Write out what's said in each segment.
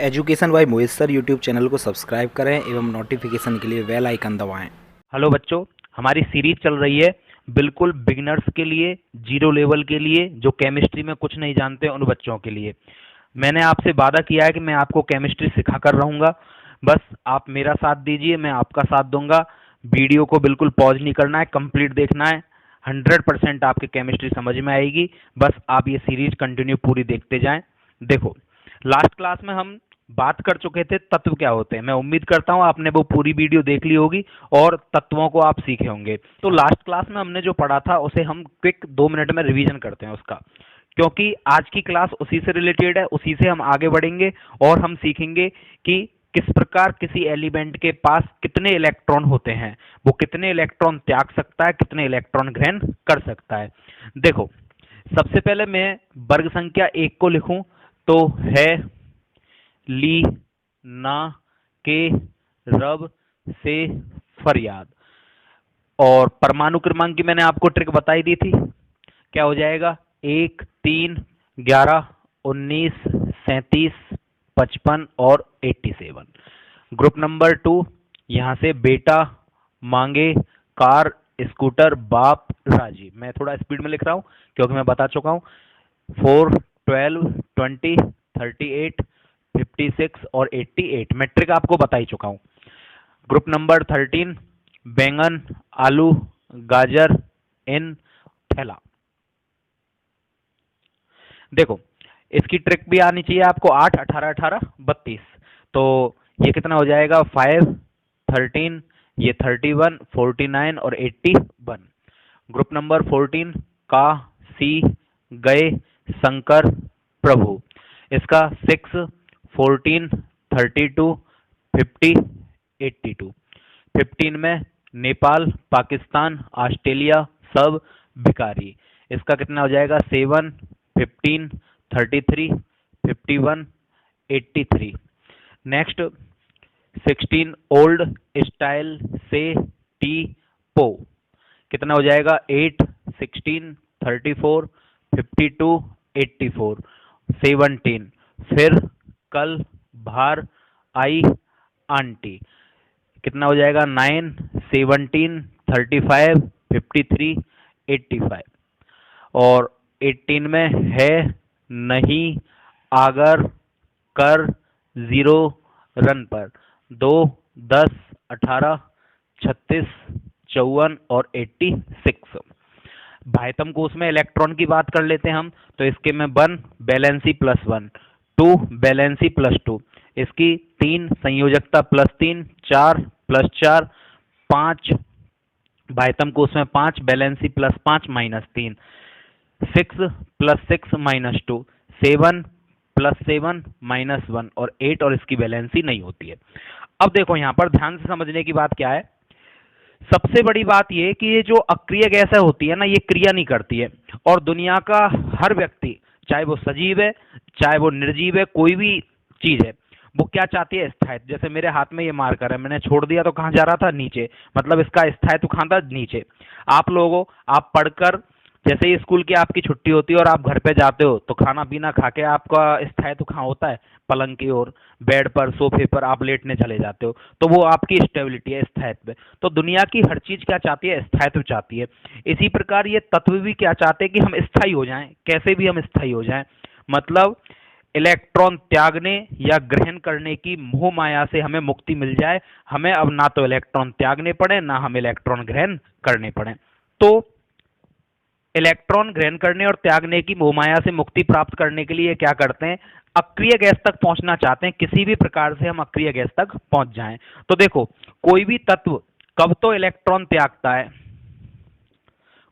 Education by Mohit sir YouTube channel को subscribe करें एवं नोटिफिकेशन के लिए बेल आइकन दबाएं। हेलो बच्चों, हमारी सीरीज चल रही है बिल्कुल बिगिनर्स के लिए, जीरो लेवल के लिए, जो केमिस्ट्री में कुछ नहीं जानते उन बच्चों के लिए। मैंने आपसे वादा किया है कि मैं आपको केमिस्ट्री सिखा कर रहूँगा। बस आप मेरा साथ दीजिए, मैं आपका साथ दूंगा। वीडियो को बिल्कुल पॉज नहीं करना है, कंप्लीट देखना है। 100% आपकी केमिस्ट्री समझ में आएगी। बस आप ये सीरीज कंटिन्यू पूरी देखते जाएं। देखो, लास्ट क्लास में हम बात कर चुके थे तत्व क्या होते हैं। मैं उम्मीद करता हूं आपने वो पूरी वीडियो देख ली होगी और तत्वों को आप सीखे होंगे। तो लास्ट क्लास में हमने जो पढ़ा था उसे हम क्विक 2 मिनट में रिवीजन करते हैं उसका, क्योंकि आज की क्लास उसी से रिलेटेड है, उसी से हम आगे बढ़ेंगे और हम सीखेंगे कि किस प्रकार किसी एलिमेंट के पास कितने इलेक्ट्रॉन होते हैं, वो कितने इलेक्ट्रॉन त्याग सकता है, कितने इलेक्ट्रॉन ग्रहण कर सकता है। देखो, सबसे पहले मैं वर्ग संख्या 1 को लिखूं तो है ली ना के रब से फरियाद। और परमाणु क्रमांक की मैंने आपको ट्रिक बताई दी थी, क्या हो जाएगा? 1, 3, 11, 19, 37, 55 और 87। ग्रुप नंबर 2, यहाँ से बेटा मांगे कार स्कूटर बाप राजी। मैं थोड़ा स्पीड में लिख रहा हूँ क्योंकि मैं बता चुका हूँ। 4, 12, 20, 38, 56 और 88 मैट्रिक आपको बता ही चुका हूँ। ग्रुप नंबर 13, बैंगन आलू गाजर इन थैला। देखो, इसकी ट्रिक भी आनी चाहिए आपको। 8, 18, 18, 32। तो ये कितना हो जाएगा? 5, 13, ये 31, 49 और 81। ग्रुप नंबर 14, का सी गए शंकर प्रभु। इसका 6, 14, 32, 50, 82। 15 में नेपाल पाकिस्तान ऑस्ट्रेलिया सब भिखारी। इसका कितना हो जाएगा? 7, 15, 33, 51, 83। नेक्स्ट 16, ओल्ड स्टाइल से टी पो। कितना हो जाएगा? 8, 16, 34, 52, 84, 17। फिर कल बाहर आई आंटी। कितना हो जाएगा? 9, 17, 35, 53, 85। और 18 में है नहीं आगर कर जीरो रन पर। 2, 10, 18, 36, 54 और 86। भाइतम कोष में इलेक्ट्रॉन की बात कर लेते हैं हम। तो इसके में 1 वैलेंसी +1, 2 वैलेंसी +2, इसकी 3 संयोजकता +3, 4 +4, 5 भाइतम कोष में 5 वैलेंसी +5 -3, 6 +6 -2, 7 +7 -1 और 8 और इसकी वैलेंसी नहीं होती है। अब देखो, यहां पर ध्यान से समझने की बात क्या है। सबसे बड़ी बात यह कि ये जो अक्रिय गैसें होती है ना, ये क्रिया नहीं करती है। और दुनिया का हर व्यक्ति, चाहे वो सजीव है चाहे वो निर्जीव है, कोई भी चीज है, वो क्या चाहती है? स्थायित्व। जैसे मेरे हाथ में ये मार्कर है, मैंने छोड़ दिया तो कहाँ जा रहा था? नीचे। मतलब इसका स्थायित्व कहाँ था? नीचे। आप लोगों, आप पढ़कर जैसे ही स्कूल की आपकी छुट्टी होती है और आप घर पे जाते हो तो खाना पीना खा के आपका स्थायित्व कहाँ होता है? पलंग की ओर, बेड पर, सोफे पर आप लेटने चले जाते हो। तो वो आपकी स्टेबिलिटी है, स्थायित्व। तो दुनिया की हर चीज क्या चाहती है? स्थायित्व चाहती है। इसी प्रकार ये तत्व भी क्या चाहते हैं? कि हम स्थायी हो जाएं। कैसे भी हम स्थायी हो जाएं, मतलब इलेक्ट्रॉन त्यागने या ग्रहण करने की मोह माया से हमें मुक्ति मिल जाए। हमें अब ना तो इलेक्ट्रॉन त्यागने पड़े, ना हम इलेक्ट्रॉन ग्रहण करने पड़े। तो इलेक्ट्रॉन ग्रहण करने और त्यागने की मोहमाया से मुक्ति प्राप्त करने के लिए क्या करते हैं? अक्रिय गैस तक पहुंचना चाहते हैं। किसी भी प्रकार से हम अक्रिय गैस तक पहुंच जाएं। तो देखो, कोई भी तत्व कब तो इलेक्ट्रॉन त्यागता है,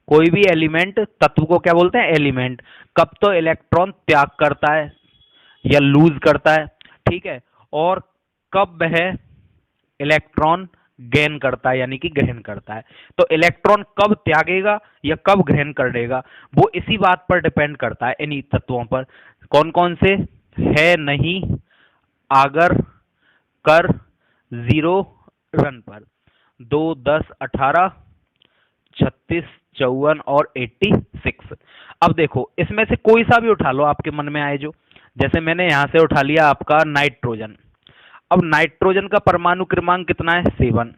कोई भी एलिमेंट, तत्व को क्या बोलते हैं? एलिमेंट। कब तो इलेक्ट्रॉन त्याग करता है या लूज करता है, ठीक है। और कब वह इलेक्ट्रॉन गेन करता है, यानी कि ग्रहण करता है। तो इलेक्ट्रॉन कब त्यागेगा या कब ग्रहण करेगा, वो इसी बात पर डिपेंड करता है, इन्हीं तत्वों पर। कौन कौन से? है नहीं आगर कर जीरो रन पर। 2, 10, 18, 36, 54 और 86। अब देखो, इसमें से कोई सा भी उठा लो आपके मन में आए जो। जैसे मैंने यहाँ से उठा लिया आपका नाइट्रोजन। अब नाइट्रोजन का परमाणु क्रमांक कितना है? 7।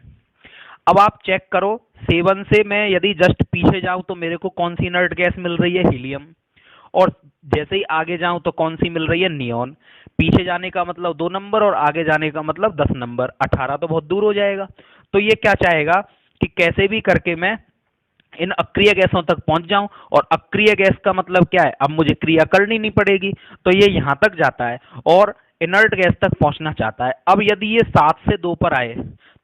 अब आप चेक करो, 7 से मैं यदि जस्ट पीछे जाऊं तो मेरे को कौन सी इनर्ट गैस मिल रही है? हीलियम। और जैसे ही आगे जाऊं तो कौन सी मिल रही है? नियॉन। पीछे जाने का मतलब 2 नंबर और आगे जाने का मतलब 10 नंबर। 18 तो बहुत दूर हो जाएगा। तो ये क्या चाहेगा कि कैसे भी करके मैं इन अक्रिय गैसों तक पहुंच जाऊं, और अक्रिय गैस का मतलब क्या है? अब मुझे क्रिया करनी नहीं पड़ेगी, तो ये यहां तक जाता है और इनर्ट गैस तक पहुंचना चाहता है। अब यदि ये 7 से 2 पर आए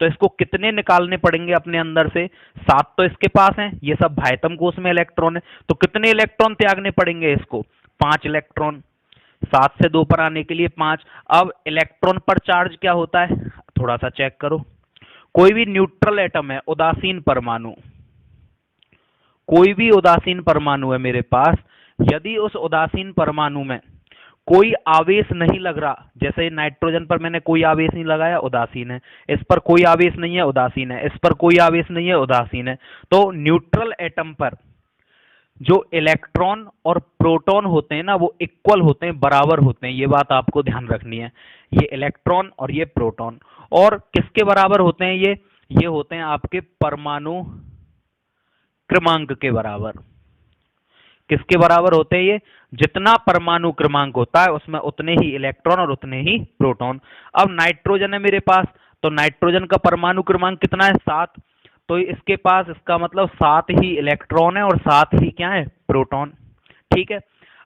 तो इसको कितने निकालने पड़ेंगे अपने अंदर से? 7 तो इसके पास हैं, ये सब भायतम कोश में इलेक्ट्रॉन है, तो कितने इलेक्ट्रॉन त्यागने पड़ेंगे इसको? 5 इलेक्ट्रॉन। 7 से 2 पर आने के लिए 5। अब इलेक्ट्रॉन पर चार्ज क्या होता है? थोड़ा सा चेक करो। कोई भी न्यूट्रल एटम है, उदासीन परमाणु, कोई भी उदासीन परमाणु है मेरे पास, यदि उस उदासीन परमाणु में कोई आवेश नहीं लग रहा, जैसे नाइट्रोजन पर मैंने कोई आवेश नहीं लगाया, उदासीन है। इस पर कोई आवेश नहीं है, उदासीन है। इस पर कोई आवेश नहीं है, उदासीन है। तो न्यूट्रल एटम पर जो इलेक्ट्रॉन और प्रोटॉन होते हैं ना, वो इक्वल होते हैं, बराबर होते हैं। ये बात आपको ध्यान रखनी है। ये इलेक्ट्रॉन और ये प्रोटॉन, और किसके बराबर होते हैं? ये होते हैं आपके परमाणु क्रमांक के बराबर। किसके बराबर होते हैं ये? जितना परमाणु क्रमांक होता है उसमें उतने ही इलेक्ट्रॉन और उतने ही प्रोटॉन। अब नाइट्रोजन है मेरे पास, तो नाइट्रोजन का परमाणु क्रमांक कितना है? 7। तो इसके पास इसका मतलब 7 ही इलेक्ट्रॉन है और 7 ही क्या है? प्रोटॉन। ठीक है।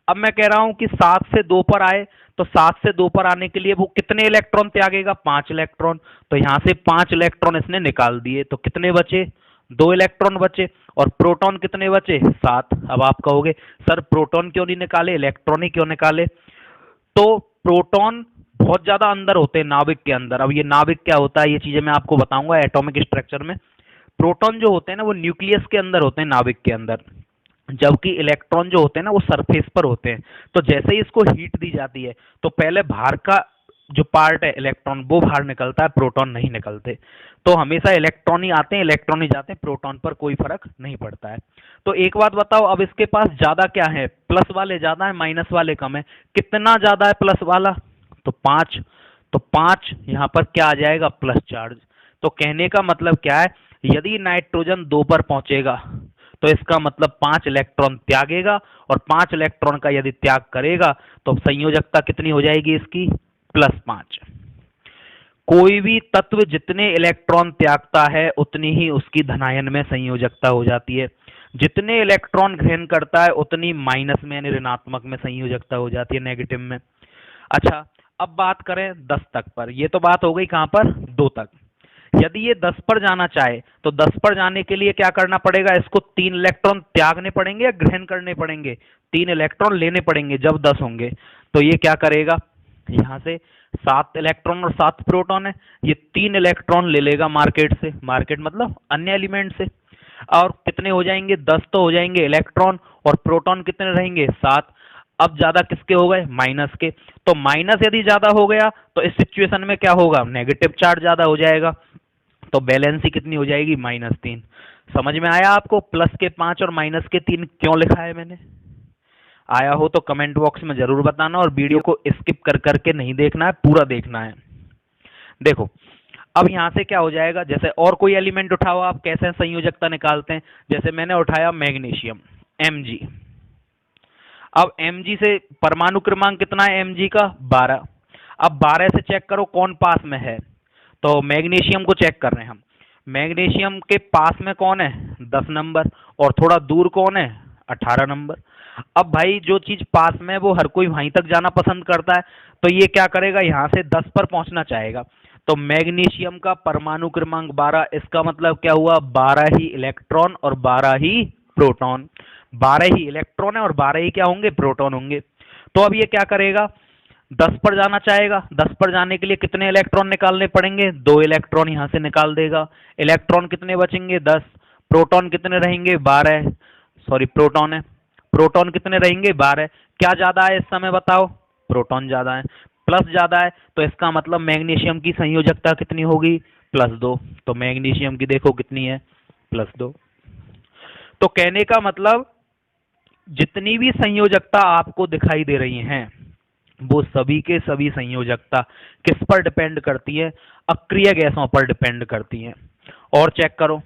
अब मैं कह रहा हूं कि 7 से 2 पर आए, तो 7 से 2 पर आने के लिए वो कितने इलेक्ट्रॉन त्यागेगा? 5 इलेक्ट्रॉन। तो यहां से 5 इलेक्ट्रॉन इसने निकाल दिए, तो कितने बचे? 2 इलेक्ट्रॉन बचे। और प्रोटॉन कितने बचे? 7। अब आप कहोगे सर प्रोटॉन क्यों नहीं निकाले, इलेक्ट्रॉन ही क्यों निकाले? तो प्रोटॉन बहुत ज्यादा अंदर होते हैं नाभिक के अंदर। अब ये नाभिक क्या होता है, ये चीजें मैं आपको बताऊंगा एटॉमिक स्ट्रक्चर में। प्रोटॉन जो होते हैं ना, वो न्यूक्लियस के अंदर होते हैं, नाभिक के अंदर, जबकि इलेक्ट्रॉन जो होते हैं ना, वो सरफेस पर होते हैं। तो जैसे ही इसको हीट दी जाती है तो पहले बाहर का जो पार्ट है इलेक्ट्रॉन, वो बाहर निकलता है, प्रोटॉन नहीं निकलते। तो हमेशा इलेक्ट्रॉन ही आते हैं, इलेक्ट्रॉन ही जाते हैं, प्रोटॉन पर कोई फर्क नहीं पड़ता है। तो एक बात बताओ, अब इसके पास ज्यादा क्या है? प्लस वाले ज्यादा है, माइनस वाले कम है। कितना ज्यादा है प्लस वाला? तो 5। तो 5 यहां पर क्या आ जाएगा? Plus charge. तो कहने का मतलब क्या है? यदि नाइट्रोजन 2 पर पहुंचेगा तो इसका मतलब 5 इलेक्ट्रॉन त्यागेगा, और 5 इलेक्ट्रॉन का यदि त्याग करेगा तो संयोजकता कितनी हो जाएगी इसकी? +5। कोई भी तत्व जितने इलेक्ट्रॉन त्यागता है उतनी ही उसकी धनायन में संयोजकता हो जाती है। जितने इलेक्ट्रॉन ग्रहण करता है उतनी माइनस में यानी ऋणात्मक में संयोजकता हो जाती है, नेगेटिव में। अच्छा, अब बात करें 10 तक पर। ये तो बात हो गई कहां पर? 2 तक। यदि ये 10 पर जाना चाहे तो 10 पर जाने के लिए क्या करना पड़ेगा? इसको 3 इलेक्ट्रॉन त्यागने पड़ेंगे या ग्रहण करने पड़ेंगे? 3 इलेक्ट्रॉन लेने पड़ेंगे जब 10 होंगे। तो ये क्या करेगा? यहां से 7 इलेक्ट्रॉन और 7 प्रोटॉन है, ये 3 इलेक्ट्रॉन ले लेगा मार्केट से, मार्केट मतलब अन्य एलिमेंट से। और कितने हो जाएंगे? 10 तो हो जाएंगे इलेक्ट्रॉन, और प्रोटॉन कितने रहेंगे? 7। अब ज्यादा किसके हो गए? माइनस के। तो माइनस यदि ज्यादा हो गया तो इस सिचुएशन में क्या होगा? नेगेटिव चार्ज ज्यादा हो जाएगा। तो बैलेंस ही कितनी हो जाएगी? -3। समझ में आया आपको प्लस के 5 और माइनस के 3 क्यों लिखा है मैंने? आया हो तो कमेंट बॉक्स में जरूर बताना, और वीडियो को स्किप कर करके नहीं देखना है, पूरा देखना है। देखो, अब यहां से क्या हो जाएगा? जैसे और कोई एलिमेंट उठाओ आप, कैसे संयोजकता निकालते हैं? जैसे मैंने उठाया मैग्नीशियम, Mg। अब Mg से परमाणु क्रमांक कितना है Mg का? 12। अब 12 से चेक करो कौन पास में है, तो मैग्नीशियम को चेक कर रहे हैं हम। मैग्नीशियम के पास में कौन है? 10 नंबर। और थोड़ा दूर कौन है? 18 नंबर। अब भाई जो चीज पास में है वो हर कोई वहीं तक जाना पसंद करता है, तो ये क्या करेगा? यहां से 10 पर पहुंचना चाहेगा। तो मैग्नीशियम का परमाणु क्रमांक 12, इसका मतलब क्या हुआ? 12 ही इलेक्ट्रॉन और 12 ही प्रोटॉन। 12 ही इलेक्ट्रॉन है और 12 ही क्या होंगे? प्रोटॉन होंगे। तो अब ये क्या करेगा? 10 पर जाना चाहेगा। 10 पर जाने के लिए कितने इलेक्ट्रॉन निकालने पड़ेंगे? 2 इलेक्ट्रॉन यहां से निकाल देगा। इलेक्ट्रॉन कितने बचेंगे? 10। प्रोटॉन कितने रहेंगे? 12। सॉरी, प्रोटॉन है। प्रोटॉन कितने रहेंगे? 12। क्या ज्यादा है इस समय बताओ? प्रोटॉन ज्यादा है। प्लस ज्यादा है, तो इसका मतलब मैग्नीशियम की संयोजकता कितनी होगी? +2। तो मैग्नीशियम की देखो कितनी है? +2। तो कहने का मतलब जितनी भी संयोजकता आपको दिखाई दे रही हैं, वो सभी के सभी संयोजकता किस पर डिपेंड करती है? अक्रिय गैसों पर डिपेंड करती है। और चेक करो,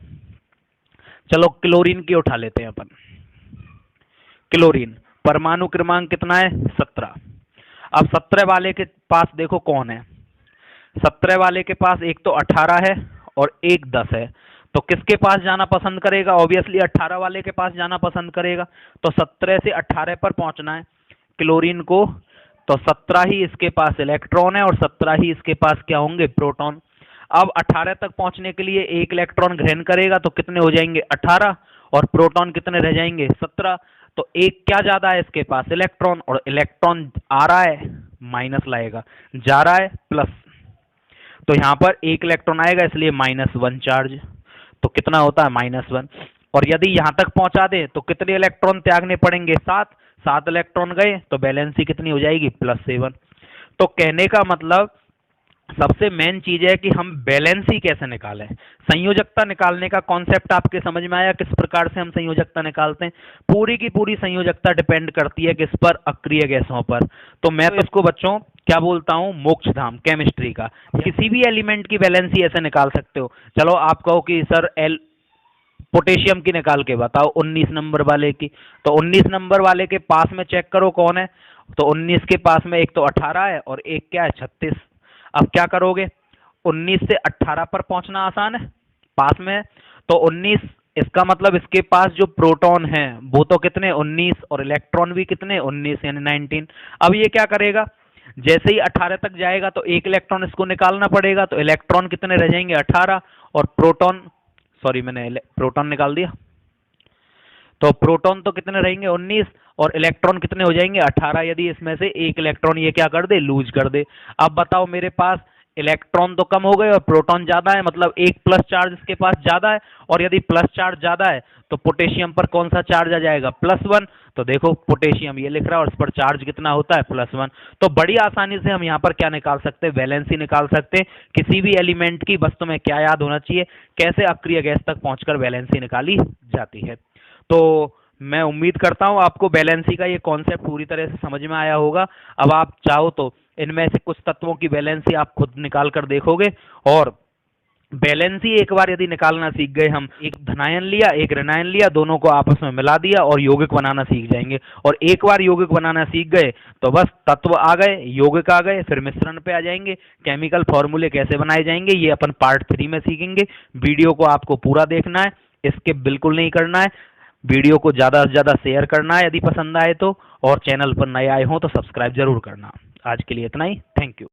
चलो क्लोरीन की उठा लेते हैं अपन। क्लोरीन परमाणु क्रमांक कितना है? 17। अब 17 वाले के पास देखो कौन है। 17 वाले के पास एक तो 18 है और एक 10 है, तो किसके पास जाना पसंद करेगा? ऑब्वियसली 18 वाले के पास जाना पसंद करेगा। तो 17 से 18 पर पहुंचना है क्लोरीन को, तो 17 ही इसके पास इलेक्ट्रॉन है और 17 ही इसके पास क्या होंगे? प्रोटॉन। अब 18 तक पहुंचने के लिए एक इलेक्ट्रॉन ग्रहण करेगा तो कितने हो जाएंगे? 18, और प्रोटॉन कितने रह जाएंगे? 17। तो एक क्या ज्यादा है इसके पास? इलेक्ट्रॉन, और इलेक्ट्रॉन आ रहा है माइनस लाएगा, जा रहा है प्लस, तो यहां पर एक इलेक्ट्रॉन आएगा इसलिए -1 चार्ज, तो कितना होता है? -1। और यदि यहां तक पहुंचा दे तो कितने इलेक्ट्रॉन त्यागने पड़ेंगे? 7। 7 इलेक्ट्रॉन गए तो वैलेंसी कितनी हो जाएगी? +7। तो कहने का मतलब सबसे मेन चीज है कि हम बैलेंसी कैसे निकालें। संयोजकता निकालने का कॉन्सेप्ट आपके समझ में आया? किस प्रकार से हम संयोजकता निकालते हैं? पूरी की पूरी संयोजकता डिपेंड करती है किस पर? अक्रिय गैसों पर। तो मैं तो इसको बच्चों क्या बोलता हूं? मोक्षधाम केमिस्ट्री का। किसी भी एलिमेंट की वैलेंसी ऐसे निकाल सकते हो। चलो आप कहो कि सर पोटेशियम की निकाल के बताओ 19 नंबर वाले की, तो 19 नंबर वाले के पास में चेक करो कौन है। तो 19 के पास में एक तो 18 है और एक क्या है? 36। अब क्या करोगे? 19 से 18 पर पहुंचना आसान है, पास में है। तो 19, इसका मतलब इसके पास जो प्रोटॉन है वो तो कितने? 19, और इलेक्ट्रॉन भी कितने? 19 यानी 19। अब ये क्या करेगा? जैसे ही 18 तक जाएगा तो एक इलेक्ट्रॉन इसको निकालना पड़ेगा, तो इलेक्ट्रॉन कितने रह जाएंगे? 18, और प्रोटॉन, सॉरी मैंने प्रोटॉन निकाल दिया, तो प्रोटॉन तो कितने रहेंगे? 19, और इलेक्ट्रॉन कितने हो जाएंगे? 18। यदि इसमें से एक इलेक्ट्रॉन ये क्या कर दे? लूज कर दे। अब बताओ, मेरे पास इलेक्ट्रॉन तो कम हो गए और प्रोटॉन ज्यादा है, मतलब एक प्लस चार्ज इसके पास ज्यादा है, और यदि प्लस चार्ज ज्यादा है तो पोटेशियम पर कौन सा चार्ज आ जाएगा? +1। तो देखो पोटेशियम ये लिख रहा है और इस पर चार्ज कितना होता है? +1। तो बड़ी आसानी से हम यहाँ पर क्या निकाल सकते हैं? वैलेंसी निकाल सकते हैं किसी भी एलिमेंट की। बस तुम्हें क्या याद होना चाहिए? कैसे अक्रिय गैस तक पहुंचकर वैलेंसी निकाली जाती है। तो मैं उम्मीद करता हूं आपको बैलेंसी का ये कॉन्सेप्ट पूरी तरह से समझ में आया होगा। अब आप चाहो तो इनमें से कुछ तत्वों की बैलेंसी आप खुद निकाल कर देखोगे, और बैलेंसी एक बार यदि निकालना सीख गए हम, एक धनायन लिया एक ऋणायन लिया, दोनों को आपस में मिला दिया और यौगिक बनाना सीख जाएंगे। और एक बार यौगिक बनाना सीख गए तो बस तत्व आ गए, यौगिक आ गए, फिर मिश्रण पे आ जाएंगे। केमिकल फॉर्मूले कैसे बनाए जाएंगे ये अपन पार्ट 3 में सीखेंगे। वीडियो को आपको पूरा देखना है, स्किप बिल्कुल नहीं करना है। वीडियो को ज़्यादा से ज़्यादा शेयर करना है यदि पसंद आए तो, और चैनल पर नए आए हों तो सब्सक्राइब जरूर करना। आज के लिए इतना ही, थैंक यू।